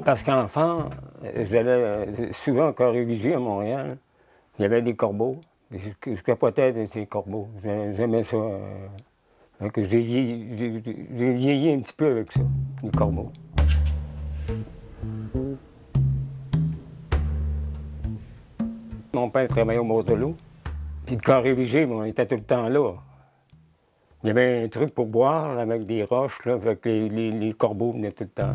Parce qu'enfant, j'allais souvent au Corée-Vigie à Montréal. Il y avait des corbeaux. Je capotais de ces corbeaux. J'aimais ça. Donc j'ai vieilli un petit peu avec ça, les corbeaux. Mon père travaillait au Motolo. Puis le Corée-Vigie, on était tout le temps là. Il y avait un truc pour boire là, avec des roches, là, avec les corbeaux venaient tout le temps.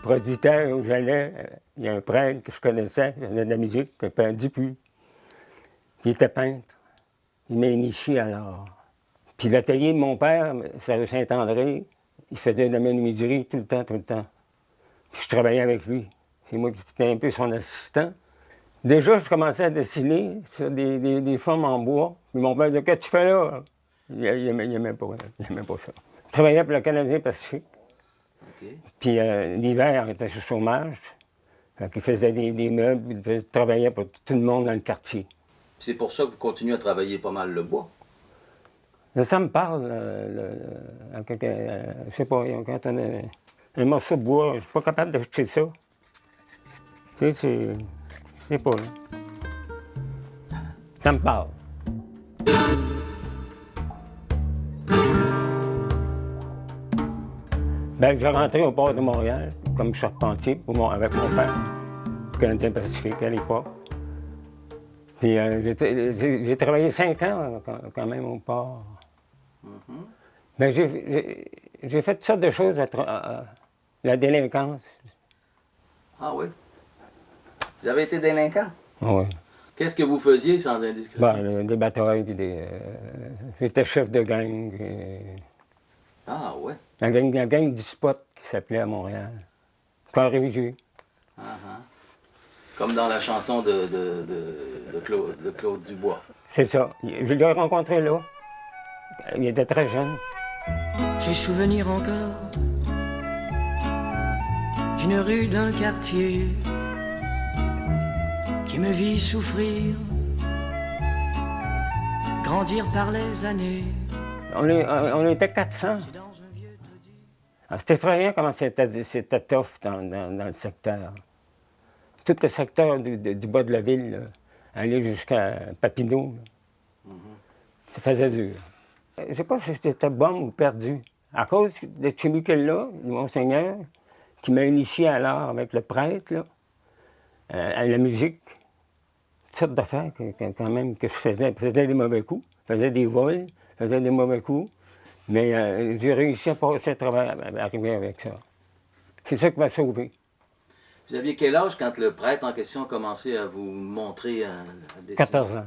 Producteur où j'allais, il y a un prêtre que je connaissais, qui faisait de la musique, qui s'appelait Dupuis. Il était peintre. Il m'a initié à l'art. Puis l'atelier de mon père, c'est rue Saint-André, il faisait de la menuiserie tout le temps, tout le temps. Puis je travaillais avec lui. C'est moi qui étais un peu son assistant. Déjà, je commençais à dessiner sur des formes en bois. Puis mon père disait, qu'est-ce que tu fais là? Il n'aimait pas ça. Je travaillais pour le Canadien Pacifique. Okay. Puis l'hiver, il était sur chômage. Il faisait des meubles, il travaillait pour tout le monde dans le quartier. C'est pour ça que vous continuez à travailler pas mal le bois? Là, ça me parle. Je sais pas, quand on a un morceau de bois, je suis pas capable d'acheter ça. Tu sais, c'est pas là. Ça me parle. Bien, j'ai rentré au port de Montréal comme charpentier avec mon père, le Canadien Pacifique à l'époque. Puis j'ai travaillé 5 ans quand même au port. Bien, j'ai fait toutes sortes de choses, la délinquance. Ah oui? Vous avez été délinquant? Oui. Qu'est-ce que vous faisiez sans indiscrétion? Bien, des batailles, puis j'étais chef de gang. Ah oui? La gang du spot qui s'appelait à Montréal. Corée-Vigie. Comme dans la chanson de Claude Dubois. C'est ça. Je l'ai rencontré là. Il était très jeune. J'ai souvenir encore d'une rue d'un quartier qui me vit souffrir, grandir par les années. On était 400. C'était effrayant comment c'était tough dans le secteur. Tout le secteur du bas de la ville, là, aller jusqu'à Papineau, ça faisait dur. Je ne sais pas si c'était bon ou perdu. À cause de Chimiquel-là, monseigneur, qui m'a initié à l'art avec le prêtre, là, à la musique, toutes sortes d'affaires quand même que je faisais. Je faisais des mauvais coups, je faisais des vols, je faisais des mauvais coups, mais j'ai réussi à passer à travers, à arriver avec ça. C'est ça qui m'a sauvé. Vous aviez quel âge quand le prêtre en question a commencé à vous montrer à dessiner? 14 ans.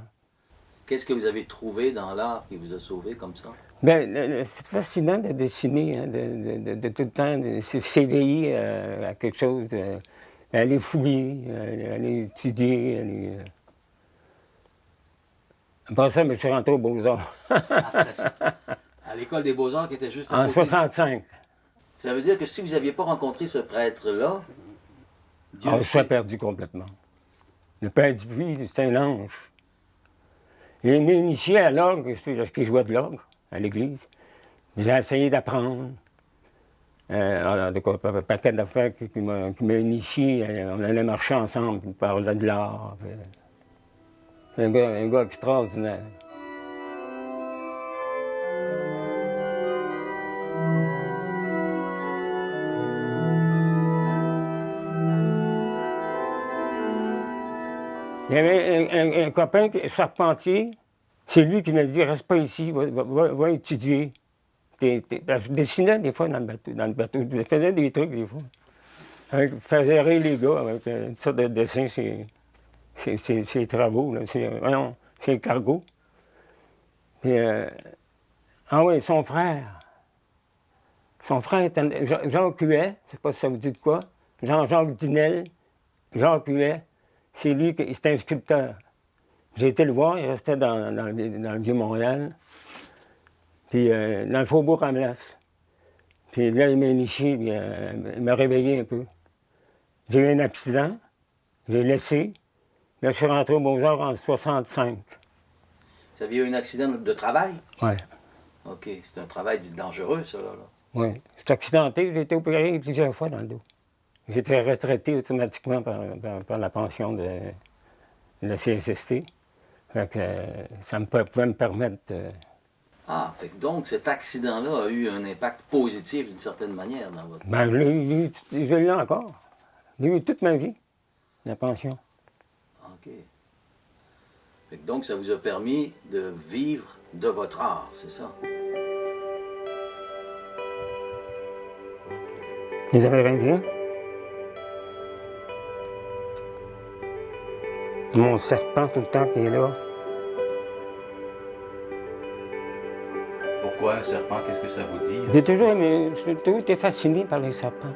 Qu'est-ce que vous avez trouvé dans l'art qui vous a sauvé comme ça? Bien, c'est fascinant de dessiner, hein, de tout le temps s'éveiller à quelque chose, aller fouiller, aller étudier, Après ça, je suis rentré aux Beaux-Arts. Après ça, à l'école des Beaux-Arts qui était juste à En côté. 65. Ça veut dire que si vous n'aviez pas rencontré ce prêtre-là, Dieu Je suis perdu complètement. Le père Dupuis, c'était un ange. Il m'a initié à l'orgue, parce qu'il jouait de l'orgue à l'église. J'ai essayé d'apprendre. Alors, de quoi, un paquet d'affaires qui m'a initié. On allait marcher ensemble, puis parler de l'art. Un gars extraordinaire. Il y avait un copain, charpentier, c'est lui qui m'a dit « Reste pas ici, va étudier. » Je dessinais des fois dans le bateau. Je faisais des trucs des fois. Je faisais rire les gars avec une sorte de dessin, ses travaux. C'est cargo. Puis, ah oui, son frère. Son frère était Jean Cuet, je ne sais pas si ça vous dit de quoi. Jean-Jacques Dinel, Jean Cuet. C'est lui, c'était un sculpteur. J'ai été le voir, il restait dans le Vieux-Montréal. Puis dans le Faubourg Ramlas. Puis là, il m'a initié, puis, il m'a réveillé un peu. J'ai eu un accident, j'ai laissé. Là, je suis rentré aux Beaux-Arts en 65. Vous aviez eu un accident de travail? Oui. OK. C'est un travail dit dangereux, ça, là. Oui. Je suis accidenté, j'ai été opéré plusieurs fois dans le dos. J'ai été retraité automatiquement par la pension de la CSST. Fait que, pouvait me permettre. Ah, fait que donc cet accident-là a eu un impact positif d'une certaine manière dans votre... Ben, je l'ai encore. Je l'ai eu toute ma vie, la pension. OK. Fait que donc ça vous a permis de vivre de votre art, c'est ça? Les Amérindiens. Mon serpent tout le temps qui est là. Pourquoi un serpent? Qu'est-ce que ça vous dit? J'ai toujours été fasciné par les serpents.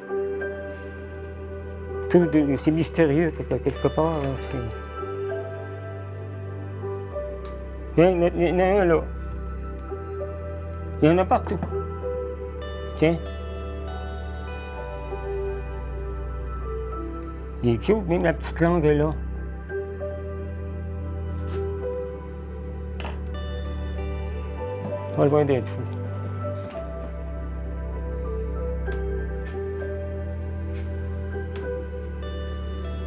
C'est mystérieux quelque part. Là, il y en a un là. Il y en a partout. Tiens. Il est cute, même la petite langue est là. Pas loin d'être fou.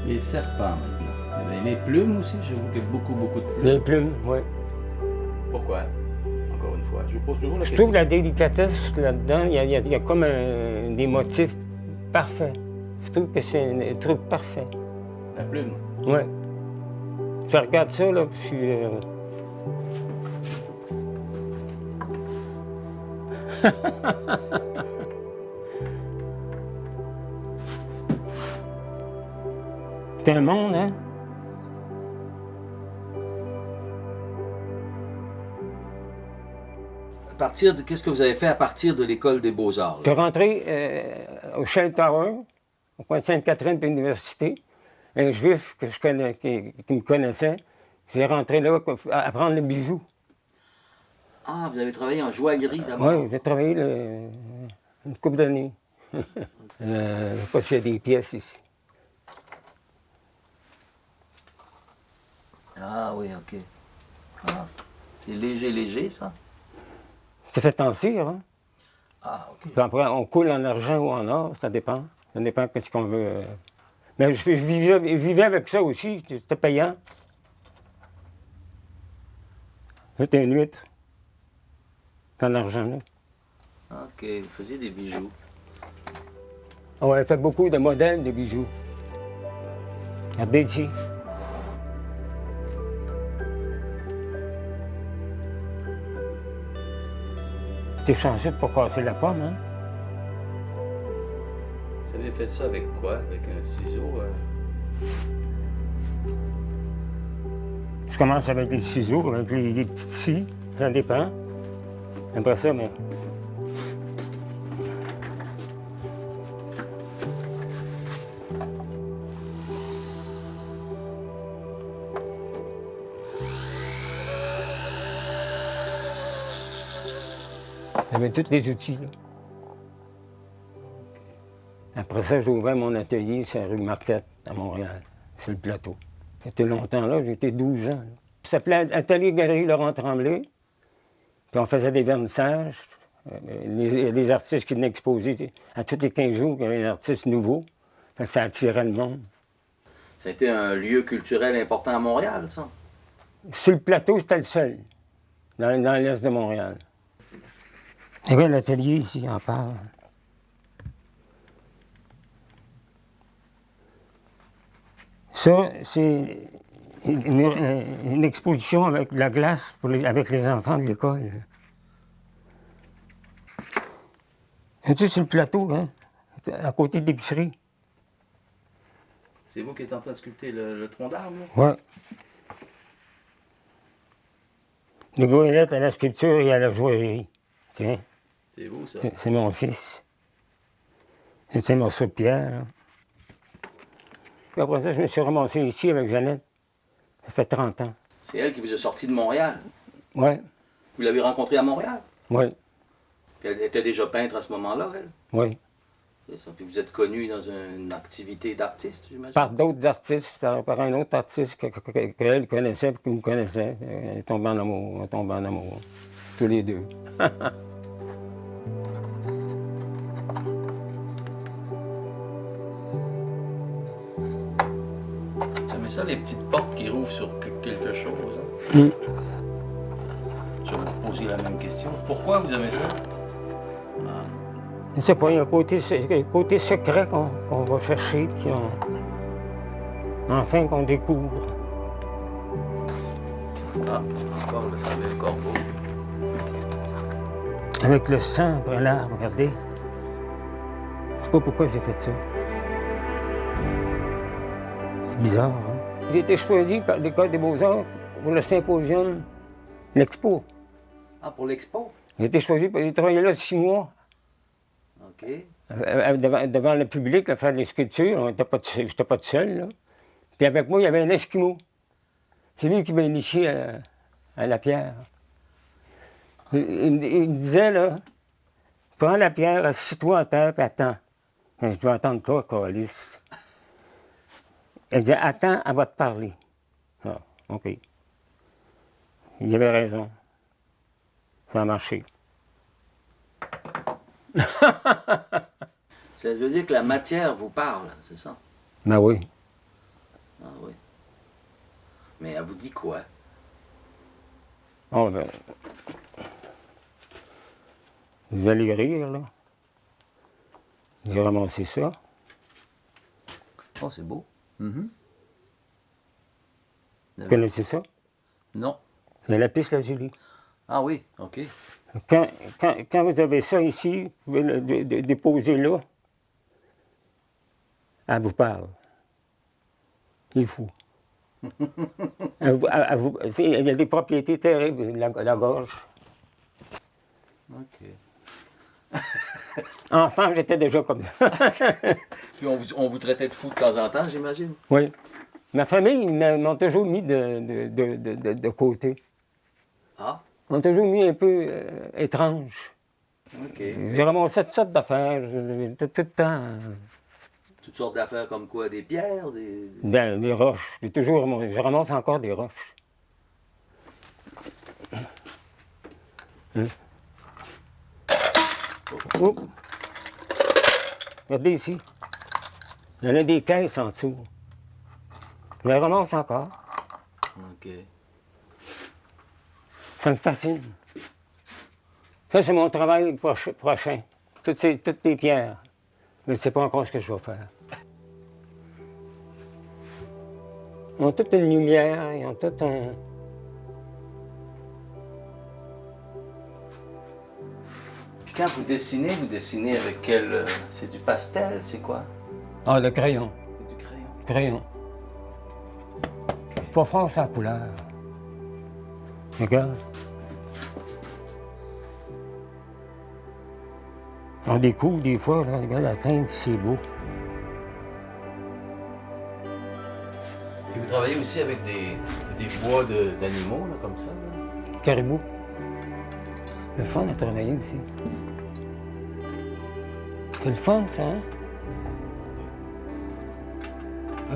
Les serpents, maintenant. Eh bien, les plumes aussi, je vois qu'il y a beaucoup de plumes. Les plumes, oui. Pourquoi? Encore une fois, je vous pose toujours la Je question. trouve la délicatesse là-dedans, il y a comme des motifs parfaits. Je trouve que c'est un truc parfait. La plume. Oui. Je regarde ça, là, puis je suis... C'est un monde, hein? À partir de... Qu'est-ce que vous avez fait à partir de l'école des Beaux-Arts? Je suis rentré au Shell Tower, au coin de Sainte-Catherine puis l'université. Un juif que je connais, qui me connaissait. J'ai rentré là à apprendre le bijou. Ah, vous avez travaillé en joaillerie d'abord? Oui, j'ai travaillé une couple d'années. Je sais pas s'il y a des pièces ici. Ah oui, OK. Ah. C'est léger, ça? C'est fait en cire, hein? Ah, OK. Puis après, on coule en argent ou en or, ça dépend. Ça dépend de ce qu'on veut. Mais je vivais avec ça aussi, c'était payant. C'était une huître. En argent, là. OK, vous faisiez des bijoux. On avait fait beaucoup de modèles de bijoux. Regardez ici. T'es chanceux de pas casser la pomme, hein? Vous avez fait ça avec quoi? Avec un ciseau? Je commence avec des ciseaux, avec des petits scies, ça dépend. Après ça, mais... J'avais tous les outils, là. Après ça, j'ai ouvert mon atelier sur la rue Marquette, à Montréal, sur le plateau. C'était longtemps là, j'étais 12 ans. Là. Ça s'appelait Atelier Galerie Laurent Tremblay. Puis on faisait des vernissages. Les artistes qui venaient exposer. À tous les 15 jours, il y avait un artiste nouveau. Fait que ça attirait le monde. Ça a été un lieu culturel important à Montréal, ça? Sur le plateau, c'était le seul, dans l'est de Montréal. Regarde l'atelier ici, en parle. Ça, c'est une exposition avec de la glace avec les enfants de l'école. Tu sais, sur le plateau, hein, à côté de l'épicerie. C'est vous qui êtes en train de sculpter le tronc d'arbre, là? Oui. Le goélette à la sculpture et à la joaillerie. Tiens, C'est vous, ça? c'est mon fils. C'est un morceau de pierre, là. Puis après ça, je me suis ramassé ici avec Jeannette. Ça fait 30 ans. C'est elle qui vous a sorti de Montréal. Oui, Vous l'avez rencontrée à Montréal. oui, Puis elle était déjà peintre à ce moment-là, elle. oui. C'est ça. Puis vous êtes connu dans une activité d'artiste, j'imagine? Par d'autres artistes, par un autre artiste qu'elle connaissait, qui me connaissait. Elle est tombée en amour, on est tombés en amour. Tous les deux. Vous aimez ça, les petites portes qui rouvrent sur quelque chose? Hein? Je vais vous poser la même question. Pourquoi vous aimez ça? Je ne sais pas, il y a un côté secret qu'on va chercher, puis enfin qu'on découvre. Ah, encore le fameux corbeau. Avec le sang après l'arbre, regardez. Je sais pas pourquoi j'ai fait ça. C'est bizarre, hein? J'ai été choisi par l'École des Beaux-Arts pour le symposium, l'expo. Ah, pour l'expo? J'ai été choisi pour j'ai travaillé là 6 mois. OK. Devant le public, à faire des sculptures. Je n'étais pas tout seul, là. Puis avec moi, il y avait un Esquimau. C'est lui qui m'a initié à la pierre. Il me disait, là, prends la pierre, assis-toi à terre, puis attends. Je dois attendre toi, câlisse. Elle disait, attends, elle va te parler. Ah, OK. Il avait raison. Ça a marché. Ça veut dire que la matière vous parle, c'est ça? Ben oui. Ah oui. Mais elle vous dit quoi? Oh, ben... Vous allez rire, là. J'ai ramassé ça. Oh, c'est beau. Vous connaissez ça? Non. C'est la piste lazuli. Ah oui, OK. Quand vous avez ça ici, vous pouvez le déposer là. Elle vous parle. Il est fou. Il y a des propriétés terribles, la gorge. OK. Enfant, j'étais déjà comme ça. Puis on vous traitait de fou de temps en temps, j'imagine? Oui. Ma famille m'ont toujours mis de côté. Ah, Ils m'ont toujours mis un peu étrange. OK. J'ai ramassé toutes sortes d'affaires. J'étais tout le temps... Toutes sortes d'affaires comme quoi? Des pierres, des... Ben, des roches. Je ramasse encore des roches. Hein? Oh. Regardez ici. Il y en a des caisses en dessous. Je les ramasse encore. OK. Ça me fascine. Ça, c'est mon travail prochain. Toutes les pierres. Mais je ne sais pas encore ce que je vais faire. Ils ont toute une lumière, ils ont tout un... Puis quand vous dessinez avec quel... c'est du pastel, c'est quoi? Ah, le crayon. C'est du crayon. Crayon. Pas fort sa couleur. Regarde. On découvre des fois, là, regarde la teinte, c'est beau. Puis vous travaillez aussi avec des bois d'animaux, là, comme ça, là? Caribou. Le fun à travailler aussi. C'est le fun, ça, hein?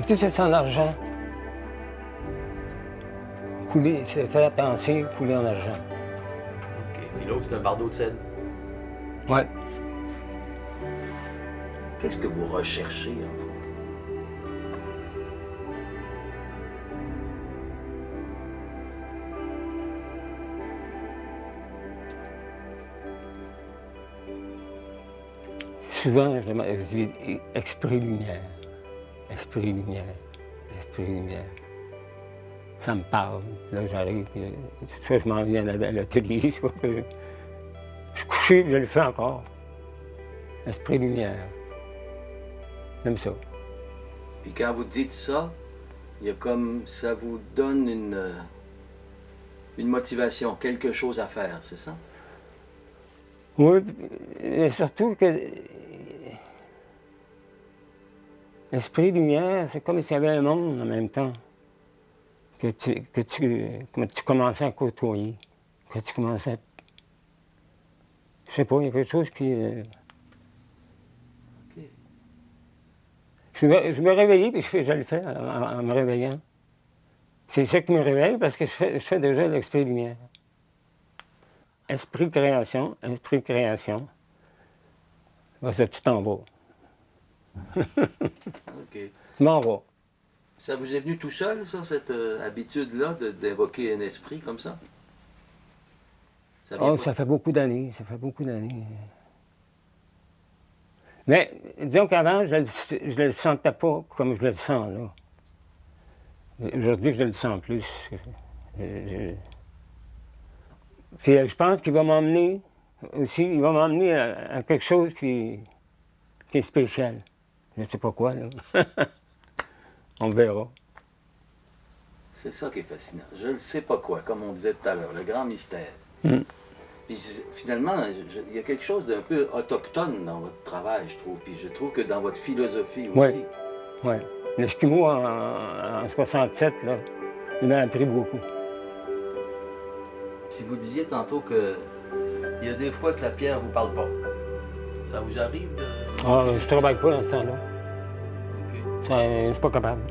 Tout ça, c'est en argent. Couler, c'est faire penser, couler en argent. OK. Puis l'autre, c'est un bardeau de cèdre. Ouais. Qu'est-ce que vous recherchez, en fait? Souvent, je dis esprit lumière. Esprit lumière. Esprit lumière. Ça me parle. Là, j'arrive. Soit je m'en viens à l'atelier, soit que je suis couché, je le fais encore. Esprit lumière. J'aime ça. Puis quand vous dites ça, il y a comme... ça vous donne une motivation, quelque chose à faire, c'est ça? Oui, et surtout que l'esprit lumière, c'est comme s'il y avait un monde en même temps que tu commençais à côtoyer, que tu commençais à... Je sais pas, il y a quelque chose qui... OK. Je me réveillais, puis je le fais en me réveillant. C'est ça qui me réveille, parce que je fais déjà l'esprit lumière. Esprit création. Ben, ça, tu t'en vas. OK. Je m'en vais. Ça vous est venu tout seul, ça, cette habitude-là d'invoquer un esprit comme ça? Ça vient Oh, pas- ça fait beaucoup d'années, Mais disons qu'avant, je ne le sentais pas comme je le sens, là. Aujourd'hui, je le sens plus. Puis je pense qu'il va m'emmener aussi, il va m'emmener à quelque chose qui est spécial. Je ne sais pas quoi, là. On verra. C'est ça qui est fascinant. Je ne sais pas quoi, comme on disait tout à l'heure, le grand mystère. Mm. Puis finalement, il y a quelque chose d'un peu autochtone dans votre travail, je trouve. Puis je trouve que dans votre philosophie aussi. Ouais. Oui. L'Esquimau en 67, là, il m'a appris beaucoup. Si vous disiez tantôt que il y a des fois que la pierre vous parle pas. Ça vous arrive de... Ah, je travaille pas dans ce temps-là. OK. Je suis pas capable.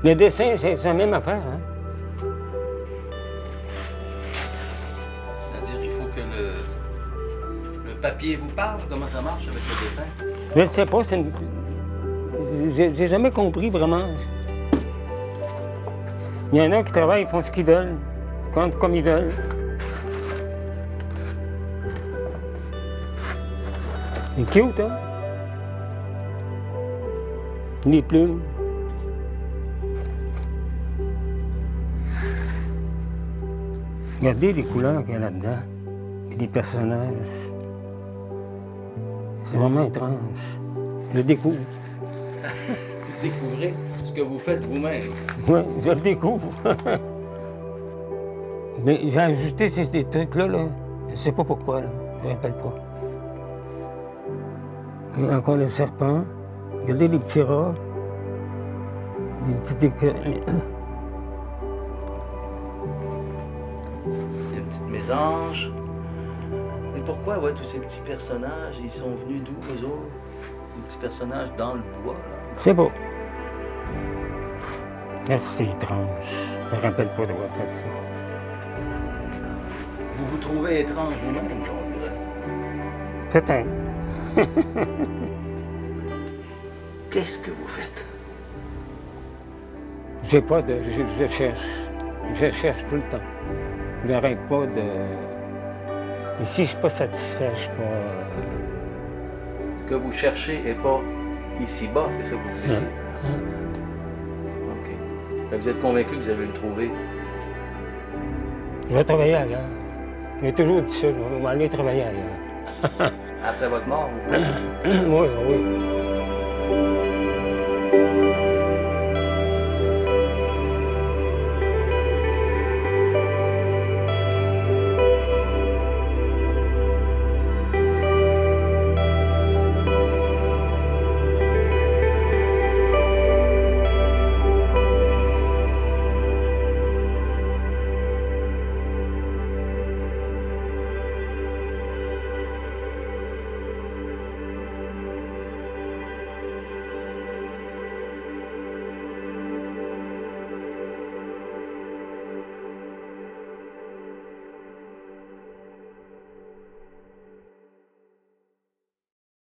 Le dessin, c'est la même affaire, hein? C'est-à-dire, il faut que le papier vous parle. Comment ça marche avec le dessin? Je ne sais pas, j'ai jamais compris vraiment. Il y en a qui travaillent, ils font ce qu'ils veulent, comme ils veulent. C'est cute, hein? Les plumes. Regardez les couleurs qu'il y a là-dedans, et les personnages. C'est vraiment étrange. Je découvre. Vous découvrez ce que vous faites vous-même. Oui, je le découvre. Mais j'ai ajouté ces trucs-là, là. Je ne sais pas pourquoi, là. Je ne me rappelle pas. Et encore le serpent. Regardez les petits rats. Les petits écureuils. Il y a une petite mésange. Mais pourquoi, ouais, tous ces petits personnages, ils sont venus d'où, eux autres? Les petits personnages dans le bois, là. Je sais pas. Là, c'est étrange. Je me rappelle pas d'avoir fait ça. Vous vous trouvez étrange vous-même, on dirait. Peut-être. Qu'est-ce que vous faites? J'ai pas de. Je cherche. Je cherche tout le temps. Je n'arrête pas de. Et si je suis pas satisfait, je suis pas. Ce que vous cherchez n'est pas ici-bas, c'est ça que vous voulez dire? OK. Fait que vous êtes convaincu que vous allez le trouver? Je vais travailler ailleurs. J'ai toujours dit ça, on va aller travailler ailleurs. Après votre mort, vous voulez? Oui, oui.